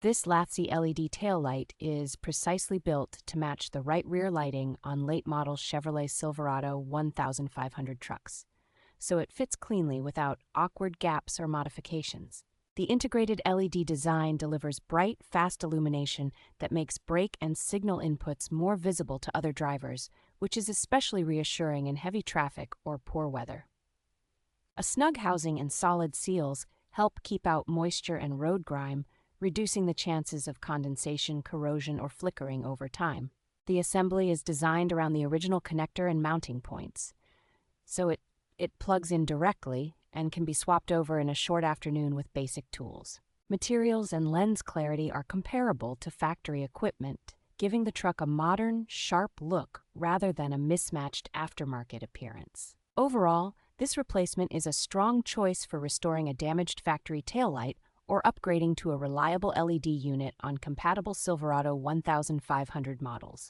This Lathsy LED tail light is precisely built to match the right rear lighting on late-model Chevrolet Silverado 1500 trucks, so it fits cleanly without awkward gaps or modifications. The integrated LED design delivers bright, fast illumination that makes brake and signal inputs more visible to other drivers, which is especially reassuring in heavy traffic or poor weather. A snug housing and solid seals help keep out moisture and road grime, reducing the chances of condensation, corrosion, or flickering over time. The assembly is designed around the original connector and mounting points, so it plugs in directly and can be swapped over in a short afternoon with basic tools. Materials and lens clarity are comparable to factory equipment, giving the truck a modern, sharp look rather than a mismatched aftermarket appearance. Overall, this replacement is a strong choice for restoring a damaged factory taillight or upgrading to a reliable LED unit on compatible Silverado 1500 models.